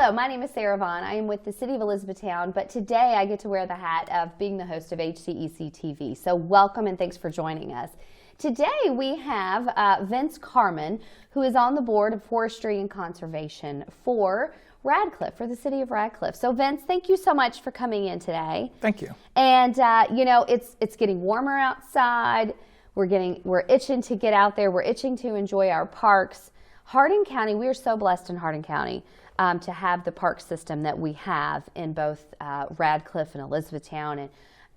Hello, my name is Sarah Vaughn. I am with the City of Elizabethtown, but today I get to wear the hat of being the host of HCEC-TV. So welcome and thanks for joining us. Today we have Vince Carman, who is on the board of Forestry and Conservation for Radcliffe, for the City of Radcliffe. So Vince, thank you so much for coming in today. Thank you. And you know, it's getting warmer outside. We're itching to get out there. We're itching to enjoy our parks. Hardin County, we are so blessed in Hardin County to have the park system that we have in both Radcliffe and Elizabethtown,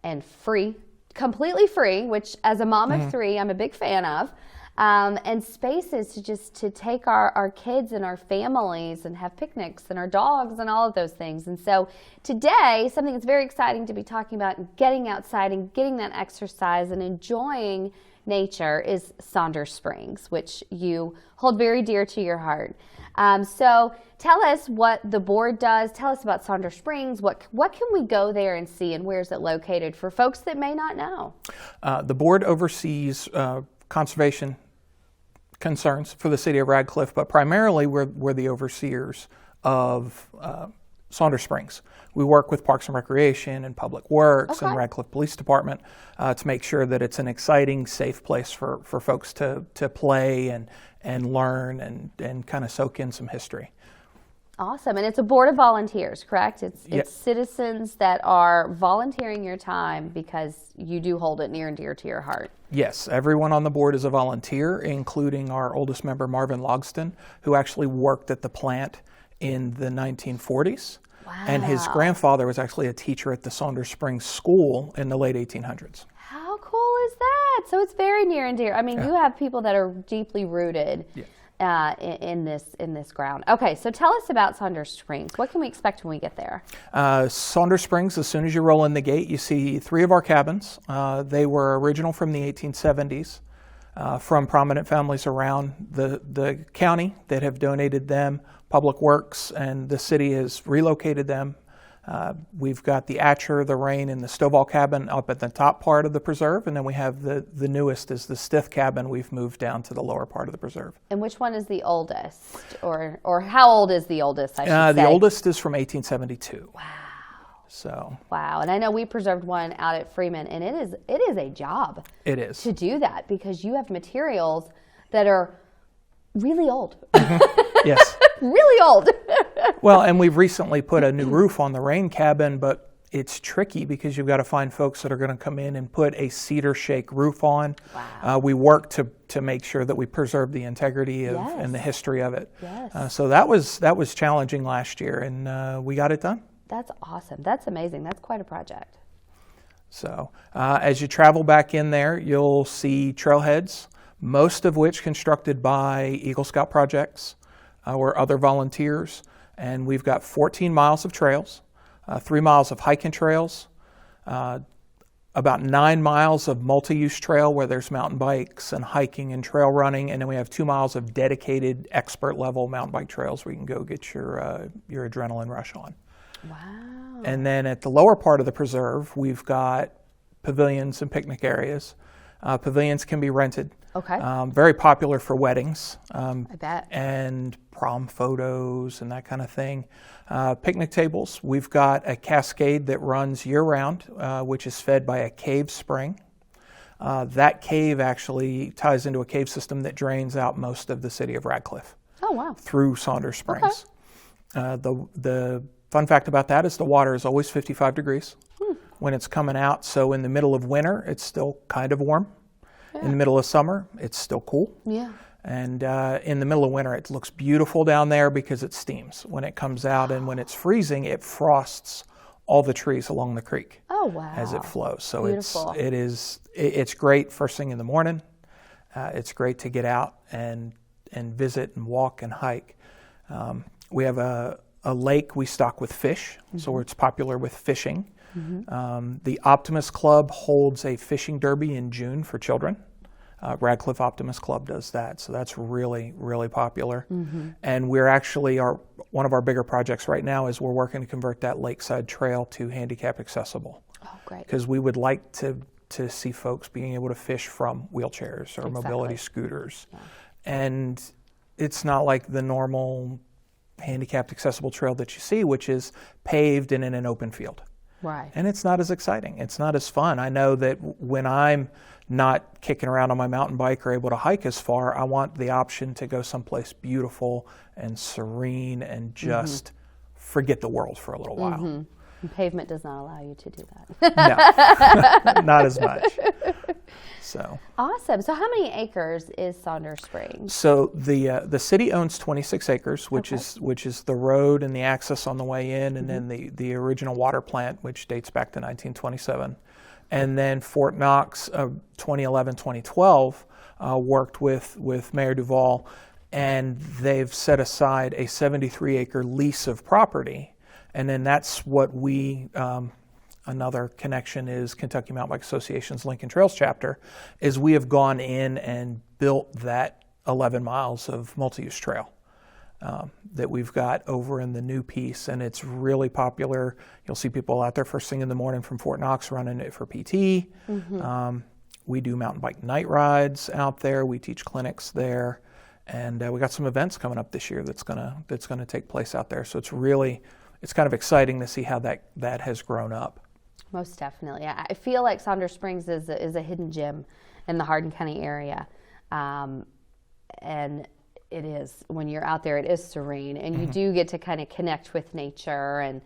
and free, completely free, which as a mom of three, I'm a big fan of, and spaces to take our kids and our families and have picnics and our dogs and all of those things. And so today, something that's very exciting to be talking about, getting outside and getting that exercise and enjoying nature, is Saunders Springs, which you hold very dear to your heart. So tell us what the board does. Tell us about Saunders Springs. What can we go there and see, and where is it located for folks that may not know? The board oversees conservation concerns for the City of Radcliffe, but primarily we're the overseers of Saunders Springs. We work with Parks and Recreation and Public Works and Radcliffe Police Department to make sure that it's an exciting, safe place for folks to play and learn and kind of soak in some history. Awesome. And it's a board of volunteers, correct? It's citizens that are volunteering your time because you do hold it near and dear to your heart. Yes, everyone on the board is a volunteer, including our oldest member, Marvin Logston, who actually worked at the plant in the 1940s. Wow. And his grandfather was actually a teacher at the Saunders Springs School in the late 1800s. How cool is that? So it's very near and dear. I mean, you have people that are deeply rooted in this ground. Okay, so tell us about Saunders Springs. What can we expect when we get there? Saunders Springs, as soon as you roll in the gate, you see 3 of our cabins. They were original from the 1870s. From prominent families around the county that have donated them. Public Works and the city has relocated them. We've got the Atcher, the Rain, and the Stovall cabin up at the top part of the preserve, and then we have the newest is the Stith cabin. We've moved down to the lower part of the preserve. And which one is the oldest, or how old is the oldest? I should say. The oldest is from 1872. Wow. So. Wow, and I know we preserved one out at Freeman, and it is a job. It is. To do that, because you have materials that are really old. Yes. Really old. Well, and we've recently put a new roof on the Rain cabin, but it's tricky because you've got to find folks that are going to come in and put a cedar shake roof on. Wow. We work to make sure that we preserve the integrity of and the history of it. Yes. So that was challenging last year, and we got it done. That's awesome. That's amazing. That's quite a project. So as you travel back in there, you'll see trailheads, most of which constructed by Eagle Scout projects or other volunteers. And we've got 14 miles of trails, 3 miles of hiking trails, about 9 miles of multi-use trail where there's mountain bikes and hiking and trail running. And then we have 2 miles of dedicated expert level mountain bike trails where you can go get your adrenaline rush on. Wow. And then at the lower part of the preserve, we've got pavilions and picnic areas. Pavilions can be rented. Okay. Very popular for weddings. I bet. And prom photos and that kind of thing. Picnic tables. We've got a cascade that runs year-round, which is fed by a cave spring. That cave actually ties into a cave system that drains out most of the city of Radcliffe. Oh, wow. Through Saunders Springs. Okay. The fun fact about that is the water is always 55 degrees when it's coming out. So in the middle of winter, it's still kind of warm. In the middle of summer, it's still cool. Yeah. And in the middle of winter, it looks beautiful down there because it steams when it comes out. And when it's freezing, it frosts all the trees along the creek. Oh, wow. As it flows. So beautiful. it's great first thing in the morning. It's great to get out and visit and walk and hike. We have a lake we stock with fish, so it's popular with fishing. The Optimist Club holds a fishing derby in June for children. Radcliffe Optimist Club does that, so that's really, really popular. And we're actually, one of our bigger projects right now is we're working to convert that lakeside trail to handicap accessible. Oh, great. Because we would like to see folks being able to fish from wheelchairs or mobility scooters. And it's not like the normal handicapped accessible trail that you see, which is paved and in an open field. Right. And it's not as exciting. It's not as fun. I know that when I'm not kicking around on my mountain bike or able to hike as far, I want the option to go someplace beautiful and serene and just forget the world for a little while. And pavement does not allow you to do that. No, not as much. So Awesome. So how many acres is Saunders Springs? So the city owns 26 acres, which is the road and the access on the way in, and then the original water plant, which dates back to 1927. And then Fort Knox, 2011, 2012, worked with Mayor Duval, and they've set aside a 73-acre lease of property. And then that's what we, another connection is Kentucky Mountain Bike Association's Lincoln Trails chapter, is we have gone in and built that 11 miles of multi-use trail that we've got over in the new piece, and it's really popular. You'll see people out there first thing in the morning from Fort Knox running it for PT. We do mountain bike night rides out there. We teach clinics there, and we got some events coming up this year that's gonna take place out there. So it's kind of exciting to see how that has grown up. Most definitely. I feel like Saunders Springs is a hidden gem in the Hardin County area. And it is, when you're out there, it is serene, and you do get to kind of connect with nature, and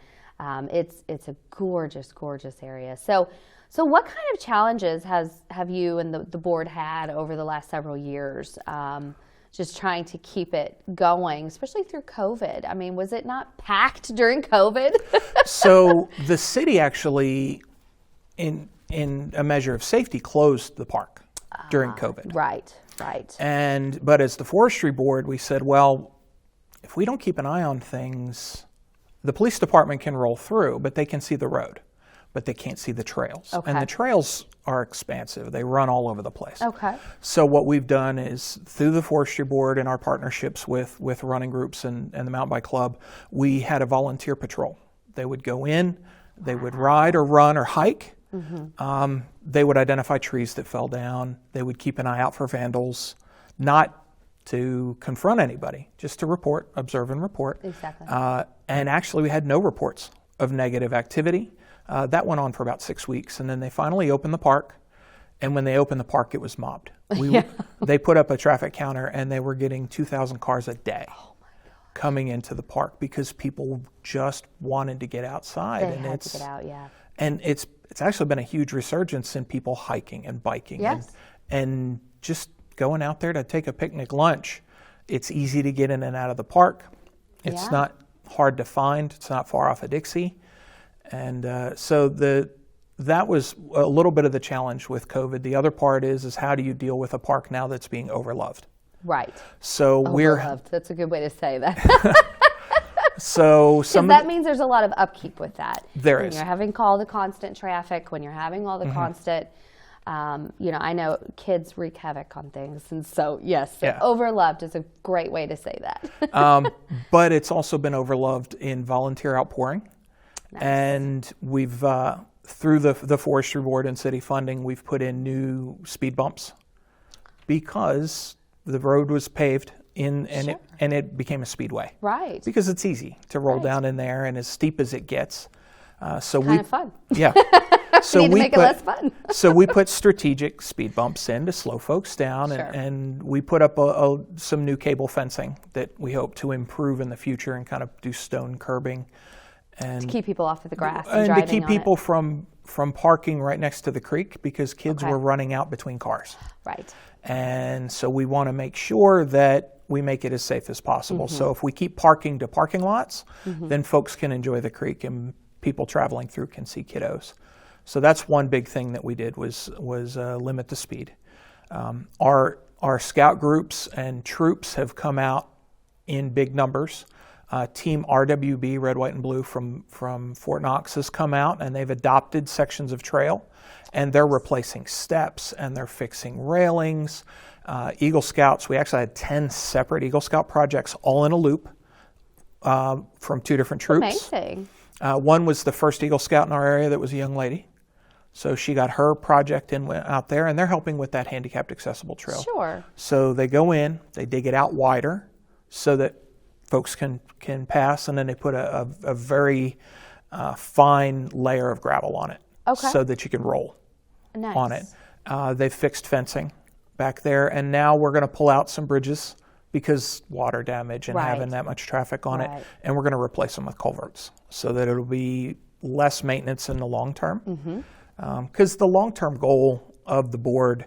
it's a gorgeous, gorgeous area. So what kind of challenges have you and the board had over the last several years? Just trying to keep it going, especially through COVID. I mean, was it not packed during COVID? So the city actually, in a measure of safety, closed the park during COVID. Right. But as the forestry board, we said, well, if we don't keep an eye on things, the police department can roll through, but they can see the road, but they can't see the trails. Okay. And the trails are expansive. They run all over the place. Okay. So what we've done is, through the forestry board and our partnerships with running groups and the mountain bike club, we had a volunteer patrol. They would go in, they would ride or run or hike. They would identify trees that fell down. They would keep an eye out for vandals, not to confront anybody, just to report, observe and report. Exactly. And actually we had no reports of negative activity. That went on for about 6 weeks, and then they finally opened the park. And when they opened the park, it was mobbed. They put up a traffic counter, and they were getting 2,000 cars a day coming into the park because people just wanted to get outside. They had to get out, yeah. And it's actually been a huge resurgence in people hiking and biking. Yes. And just going out there to take a picnic lunch. It's easy to get in and out of the park. It's not hard to find. It's not far off of Dixie. And so that was a little bit of the challenge with COVID. The other part is how do you deal with a park now that's being overloved? Right. So overloved. That's a good way to say that. So that means there's a lot of upkeep with that. There when is. You're having all the constant traffic, when you're having all the constant, I know kids wreak havoc on things, and so yes, overloved is a great way to say that. But it's also been overloved in volunteer outpouring. Nice. And we've, through the forestry board and city funding, we've put in new speed bumps because the road was paved and it became a speedway. Right. Because it's easy to roll down in there and as steep as it gets. So kind of fun. Yeah. So we need to make it less fun. So we put strategic speed bumps in to slow folks down, and we put up some new cable fencing that we hope to improve in the future and kind of do stone curbing. And to keep people off of the grass and driving to keep people from parking right next to the creek because kids were running out between cars. Right. And so we want to make sure that we make it as safe as possible. So if we keep parking to parking lots, then folks can enjoy the creek and people traveling through can see kiddos. So that's one big thing that we did was limit the speed. Our scout groups and troops have come out in big numbers. Team RWB, Red, White, and Blue from Fort Knox has come out, and they've adopted sections of trail, and they're replacing steps, and they're fixing railings. Eagle Scouts, we actually had 10 separate Eagle Scout projects all in a loop from 2 different troops. Amazing. One was the first Eagle Scout in our area that was a young lady. So she got her project in out there, and they're helping with that handicapped accessible trail. Sure. So they go in, they dig it out wider so that folks can pass, and then they put a very fine layer of gravel on it, so that you can roll on it. They've fixed fencing back there, and now we're going to pull out some bridges because water damage and having that much traffic on it, and we're going to replace them with culverts so that it'll be less maintenance in the long term. Because the long-term goal of the board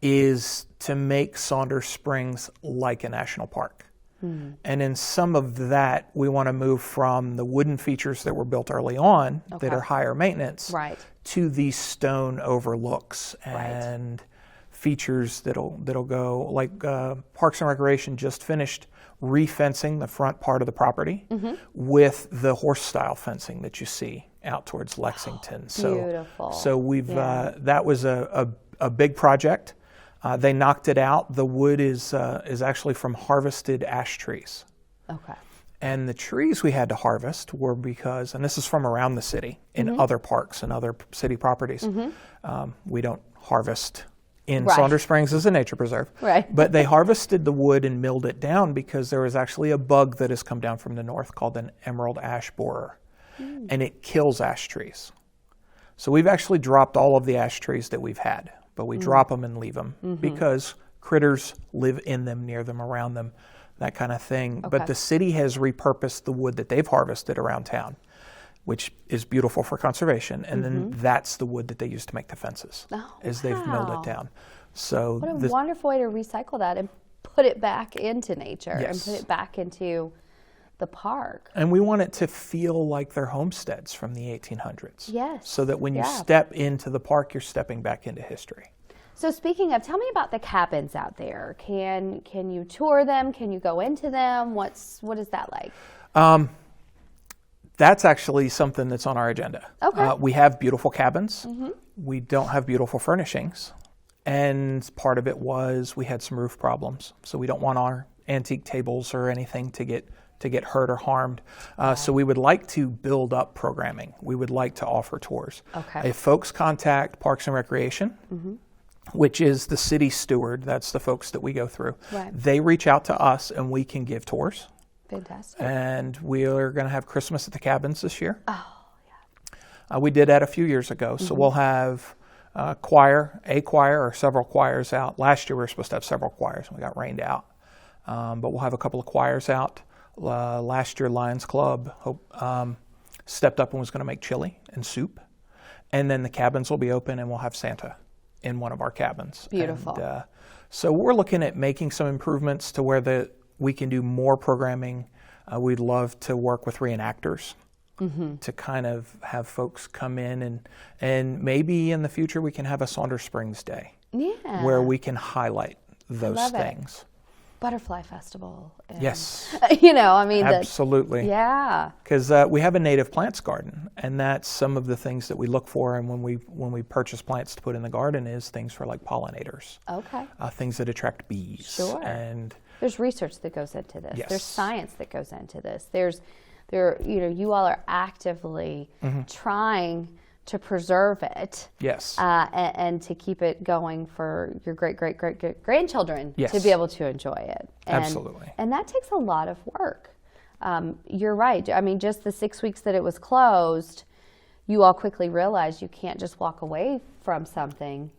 is to make Saunders Springs like a national park. And in some of that, we want to move from the wooden features that were built early on that are higher maintenance to these stone overlooks and features that'll go, like Parks and Recreation just finished re-fencing the front part of the property with the horse-style fencing that you see out towards Lexington. Beautiful. So we've that was a big project. They knocked it out. The wood is actually from harvested ash trees. And the trees we had to harvest were because, and this is from around the city, in other parks and other city properties. We don't harvest in Saunders Springs as a nature preserve. But they harvested the wood and milled it down because there was actually a bug that has come down from the north called an emerald ash borer. And it kills ash trees. So we've actually dropped all of the ash trees that we've had. But we drop them and leave them because critters live in them, near them, around them, that kind of thing. But the city has repurposed the wood that they've harvested around town, which is beautiful for conservation. And then that's the wood that they use to make the fences, they've milled it down. So what a wonderful way to recycle that and put it back into nature and put it back into the park. And we want it to feel like they're homesteads from the 1800s. So that when you step into the park, you're stepping back into history. So speaking of, tell me about the cabins out there. Can you tour them? Can you go into them? What is that like? That's actually something that's on our agenda. We have beautiful cabins. We don't have beautiful furnishings. And part of it was we had some roof problems. So we don't want our antique tables or anything to get hurt or harmed. So we would like to build up programming. We would like to offer tours. If folks contact Parks and Recreation, which is the city steward, that's the folks that we go through, they reach out to us and we can give tours. Fantastic. And we are going to have Christmas at the cabins this year. We did that a few years ago. So we'll have a choir or several choirs out. Last year we were supposed to have several choirs and we got rained out. But we'll have a couple of choirs out. Last year, Lions Club stepped up and was going to make chili and soup. And then the cabins will be open and we'll have Santa in one of our cabins. Beautiful. And, so we're looking at making some improvements to where we can do more programming. We'd love to work with reenactors to kind of have folks come in and maybe in the future we can have a Saunders Springs Day where we can highlight those things. Butterfly Festival. And, absolutely. Because we have a native plants garden, and that's some of the things that we look for. And when we purchase plants to put in the garden is things for like pollinators. Things that attract bees. And there's research that goes into this. There's science that goes into this. You all are actively trying to preserve it, and to keep it going for your great grandchildren to be able to enjoy it. Absolutely. And that takes a lot of work. You're right. I mean, just the 6 weeks that it was closed, you all quickly realized you can't just walk away from something,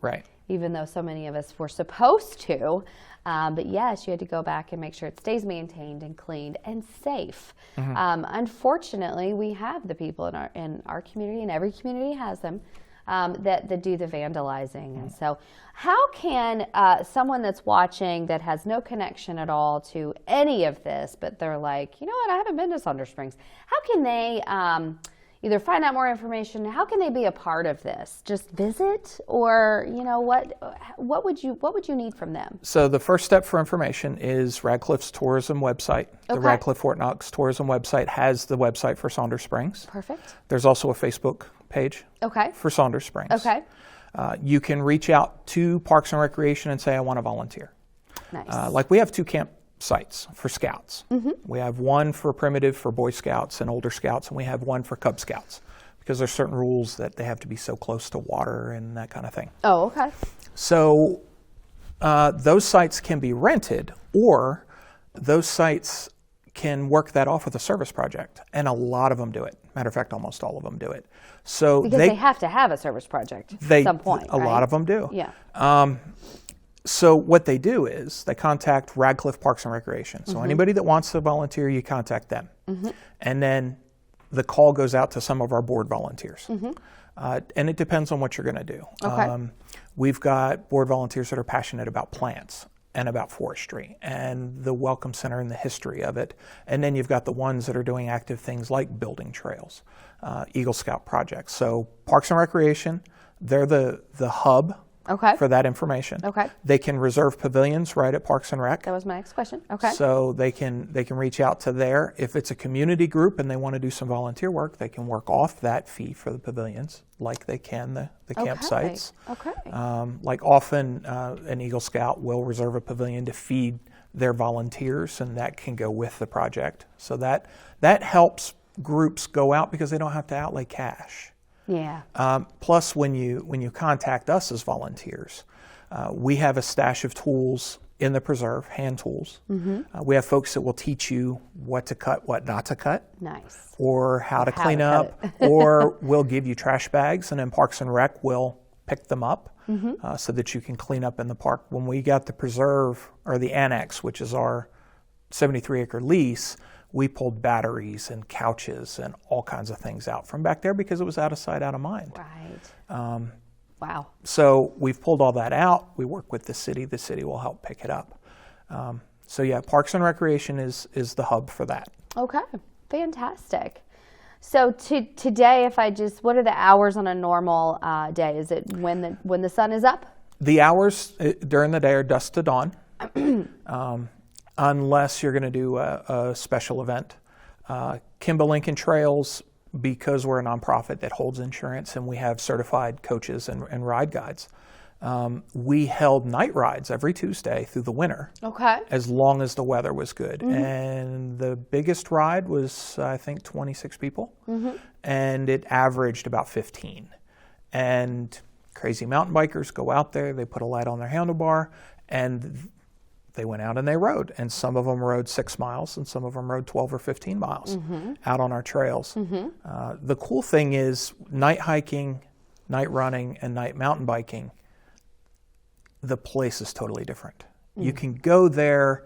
even though so many of us were supposed to. But yes, you had to go back and make sure it stays maintained and cleaned and safe. Unfortunately, we have the people in our community, and every community has them, that do the vandalizing. And so how can someone that's watching that has no connection at all to any of this, but they're like, you know what, I haven't been to Saunders Springs, how can they either find out more information? How can they be a part of this? Just visit, or what would you need from them? So the first step for information is Radcliffe's tourism website. The Radcliffe Fort Knox tourism website has the website for Saunders Springs. Perfect. There's also a Facebook page for Saunders Springs. You can reach out to Parks and Recreation and say, I want to volunteer. Nice. Like we have 2 campsites for Scouts. We have one for primitive for Boy Scouts and older Scouts, and we have one for Cub Scouts because there's certain rules that they have to be so close to water and that kind of thing. So those sites can be rented, or those sites can work that off with a service project, and a lot of them do it. Matter of fact, almost all of them do it. So because they have to have a service project at some point. A lot of them do. Yeah. So what they do is they contact Radcliffe Parks and Recreation. So anybody that wants to volunteer, you contact them, and then the call goes out to some of our board volunteers. And it depends on what you're going to do. Okay. We've got board volunteers that are passionate about plants and about forestry and the Welcome Center and the history of it. And then you've got the ones that are doing active things like building trails, Eagle Scout projects. So Parks and Recreation, they're the hub for that information. Okay. They can reserve pavilions right at Parks and Rec. That was my next question. Okay. So they can reach out to there. If it's a community group and they want to do some volunteer work, they can work off that fee for the pavilions like they can the campsites. Okay. Like often an Eagle Scout will reserve a pavilion to feed their volunteers, and that can go with the project. So that helps groups go out because they don't have to outlay cash. Yeah. Plus, when you contact us as volunteers, we have a stash of tools in the preserve, hand tools. We have folks that will teach you what to cut, what not to cut. Nice. Or how to clean up, or we'll give you trash bags, and then Parks and Rec will pick them up so that you can clean up in the park. When we got the preserve, or the annex, which is our 73-acre lease, we pulled batteries and couches and all kinds of things out from back there because it was out of sight, out of mind. Right. Wow. So we've pulled all that out. We work with the city. The city will help pick it up. So yeah, Parks and Recreation is the hub for that. Okay. Fantastic. So today, what are the hours on a normal day? Is it when the sun is up? The hours during the day are dusk to dawn. Unless you're going to do a special event. Kimba Lincoln Trails, because we're a nonprofit that holds insurance and we have certified coaches and ride guides, we held night rides every Tuesday through the winter. Okay. As long as the weather was good. And the biggest ride was, I think, 26 people. And it averaged about 15. And crazy mountain bikers go out there, they put a light on their handlebar, and they went out and they rode, and some of them rode 6 miles and some of them rode 12 or 15 miles out on our trails. The cool thing is night hiking, night running, and night mountain biking, the place is totally different. You can go there.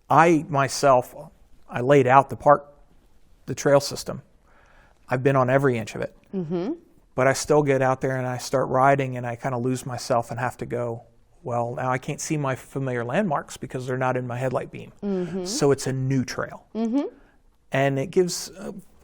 I laid out the trail system. I've been on every inch of it, but I still get out there and I start riding and I kind of lose myself and have to go, well, now I can't see my familiar landmarks because they're not in my headlight beam. So it's a new trail. And it gives,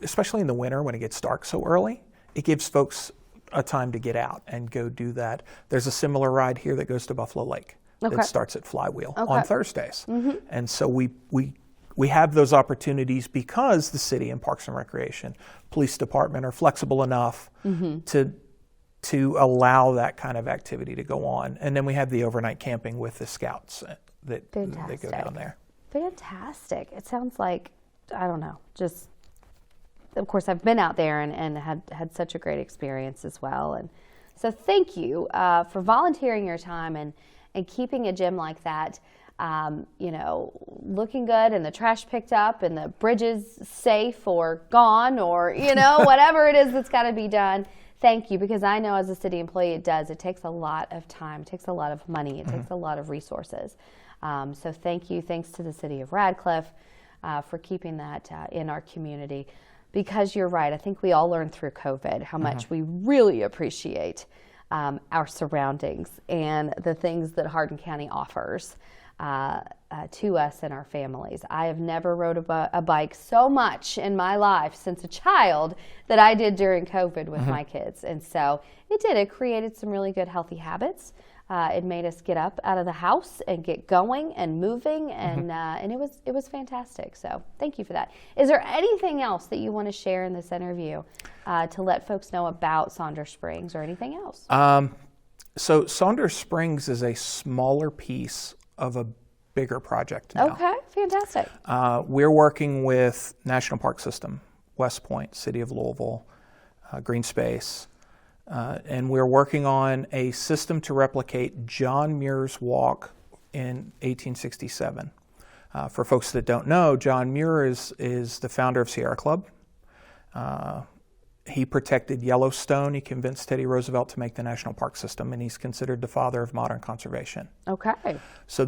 especially in the winter when it gets dark so early, it gives folks a time to get out and go do that. There's a similar ride here that goes to Buffalo Lake that starts at Flywheel on Thursdays. And so we have those opportunities because the city and Parks and Recreation, Police Department are flexible enough to allow that kind of activity to go on. And then we have the overnight camping with the scouts that go down there. Fantastic. It sounds like, I don't know, just, of course, I've been out there and had such a great experience as well. And so thank you for volunteering your time and keeping a gym like that, looking good and the trash picked up and the bridges safe or gone or, whatever it is that's got to be done. Thank you, because I know as a city employee it takes a lot of time, it takes a lot of money, it takes a lot of resources. So thank you, thanks to the city of Radcliffe for keeping that in our community, because you're right, I think we all learned through COVID how much we really appreciate our surroundings and the things that Hardin County offers to us and our families. I have never rode a bike so much in my life since a child that I did during COVID with my kids. And so it created some really good healthy habits. It made us get up out of the house and get going and moving, and it was fantastic. So thank you for that. Is there anything else that you want to share in this interview to let folks know about Saunders Springs or anything else? So Saunders Springs is a smaller piece of a bigger project now. Okay, fantastic. We're working with National Park System, West Point, City of Louisville, Green Space, and we're working on a system to replicate John Muir's walk in 1867. For folks that don't know, John Muir is the founder of Sierra Club. He protected Yellowstone. He convinced Teddy Roosevelt to make the national park system, and he's considered the father of modern conservation. Okay. So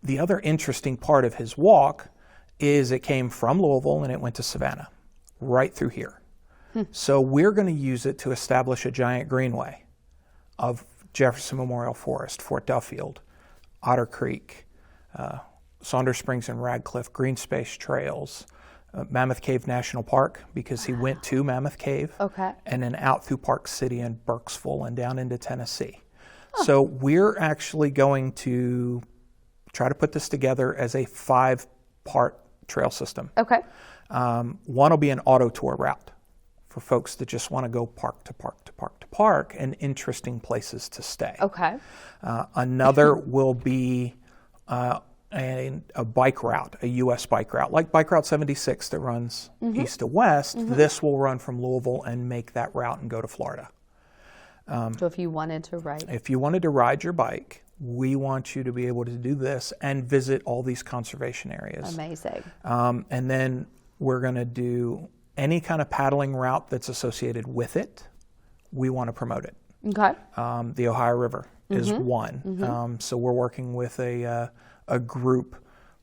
the other interesting part of his walk is it came from Louisville and it went to Savannah, right through here. So we're going to use it to establish a giant greenway of Jefferson Memorial Forest, Fort Duffield, Otter Creek, Saunders Springs and Radcliffe, Green Space Trails, Mammoth Cave National Park, because he went to Mammoth Cave, Okay. and then out through Park City and Burkesville and down into Tennessee. So we're actually going to try to put this together as a 5-part trail system. Okay. One will be an auto tour route for folks that just want to go park to park to park to park and interesting places to stay. Okay. Another will be a bike route, a U.S. bike route, like Bike Route 76 that runs east to west. This will run from Louisville and make that route and go to Florida. So if you wanted to ride. If you wanted to ride your bike, we want you to be able to do this and visit all these conservation areas. Amazing. And then we're going to do any kind of paddling route that's associated with it. We want to promote it. Okay. The Ohio River is one. So we're working with a group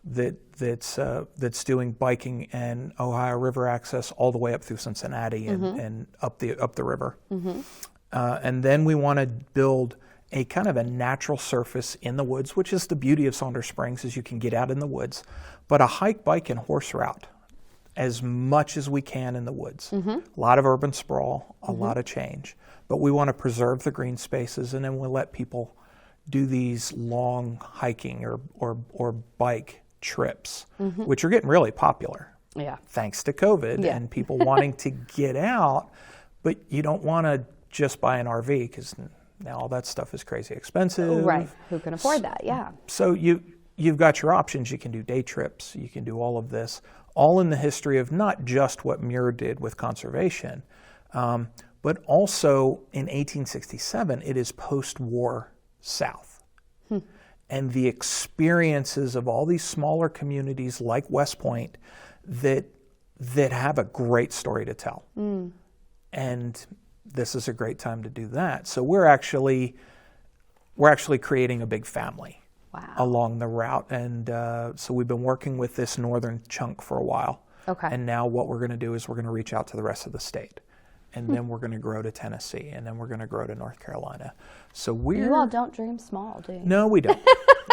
that's doing biking and Ohio River access all the way up through Cincinnati and up the river. And then we want to build a kind of a natural surface in the woods, which is the beauty of Saunders Springs, is you can get out in the woods, but a hike, bike, and horse route as much as we can in the woods. A lot of urban sprawl, a lot of change, but we want to preserve the green spaces, and then we'll let people do these long hiking or bike trips, which are getting really popular. Yeah. Thanks to COVID and people wanting to get out, but you don't want to just buy an RV because now all that stuff is crazy expensive. Right. Who can afford that? Yeah. So you've got your options. You can do day trips. You can do all of this, all in the history of not just what Muir did with conservation, but also in 1867, it is post-war South. And the experiences of all these smaller communities like West Point that have a great story to tell. And this is a great time to do that. So we're actually creating a big family along the route. And so we've been working with this northern chunk for a while. Okay. And now what we're going to do is we're going to reach out to the rest of the state. And then we're going to grow to Tennessee, and then we're going to grow to North Carolina. So You all don't dream small, do you? No, we don't.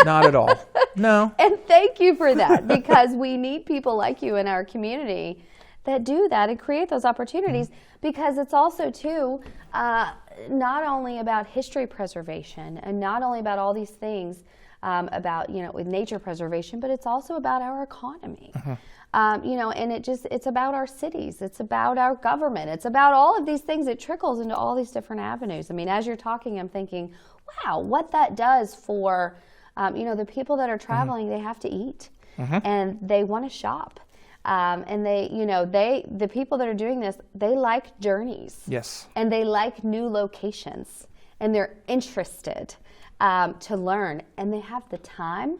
Not at all. No. And thank you for that, because we need people like you in our community that do that and create those opportunities, because it's also, too, not only about history preservation and not only about all these things about, with nature preservation, but it's also about our economy. And it's about our cities. It's about our government. It's about all of these things. It trickles into all these different avenues. I mean, as you're talking, I'm thinking, wow, what that does for, the people that are traveling, they have to eat and they want to shop. And the people that are doing this, they like journeys. Yes. And they like new locations, and they're interested to learn, and they have the time.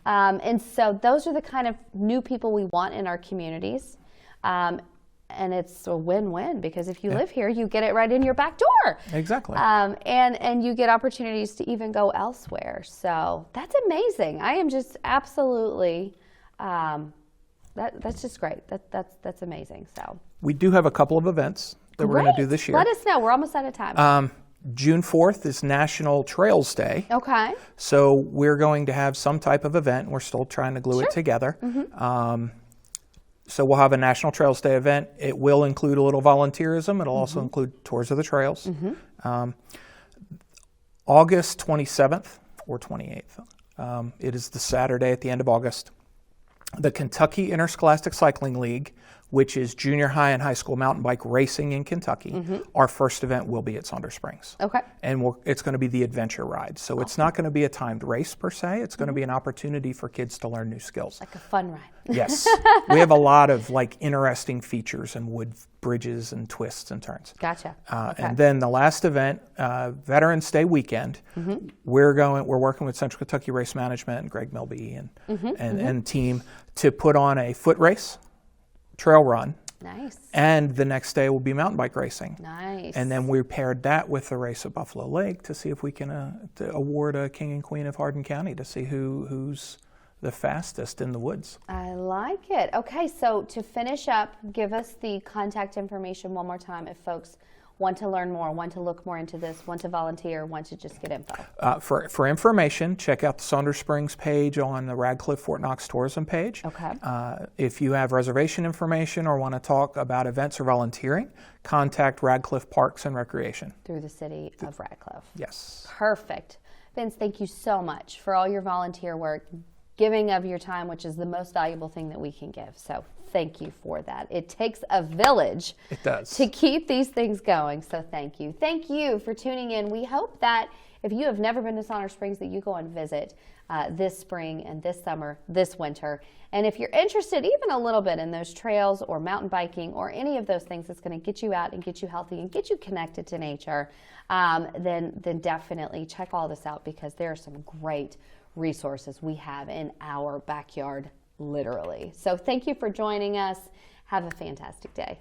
And so those are the kind of new people we want in our communities. And it's a win-win, because if you live here, you get it right in your back door. Exactly. And you get opportunities to even go elsewhere. So that's amazing. I am just absolutely, that's just great. That's amazing. So we do have a couple of events that we're going to do this year. Let us know. We're almost out of time. June 4th is National Trails Day. Okay. So we're going to have some type of event. We're still trying to glue it together. So we'll have a National Trails Day event. It will include a little volunteerism. It'll also include tours of the trails. August 27th or 28th. It is the Saturday at the end of August. The Kentucky Interscholastic Cycling League which is junior high and high school mountain bike racing in Kentucky. Our first event will be at Saunders Springs. Okay. And it's going to be the adventure ride. So it's not going to be a timed race per se. It's going to be an opportunity for kids to learn new skills. Like a fun ride. Yes. We have a lot of like interesting features and wood bridges and twists and turns. Gotcha. Okay. And then the last event, Veterans Day weekend, we're working with Central Kentucky Race Management and Greg Milby and team to put on a foot race, trail run. Nice. And the next day will be mountain bike racing. Nice. And then we paired that with the race at Buffalo Lake to see if we can to award a King and Queen of Hardin County to see who's the fastest in the woods. I like it. Okay, so to finish up, give us the contact information one more time if folks want to learn more, want to look more into this, want to volunteer, want to just get info. For information, check out the Saunders Springs page on the Radcliffe Fort Knox Tourism page. Okay. If you have reservation information or want to talk about events or volunteering, contact Radcliffe Parks and Recreation. Through the city of Radcliffe. Yes. Perfect. Vince, thank you so much for all your volunteer work, giving of your time, which is the most valuable thing that we can give. So thank you for that. It takes a village to keep these things going. So thank you. Thank you for tuning in. We hope that if you have never been to Saunders Springs, that you go and visit this spring and this summer, this winter. And if you're interested even a little bit in those trails or mountain biking or any of those things that's going to get you out and get you healthy and get you connected to nature, then definitely check all this out, because there are some great resources we have in our backyard, literally. So thank you for joining us. Have a fantastic day.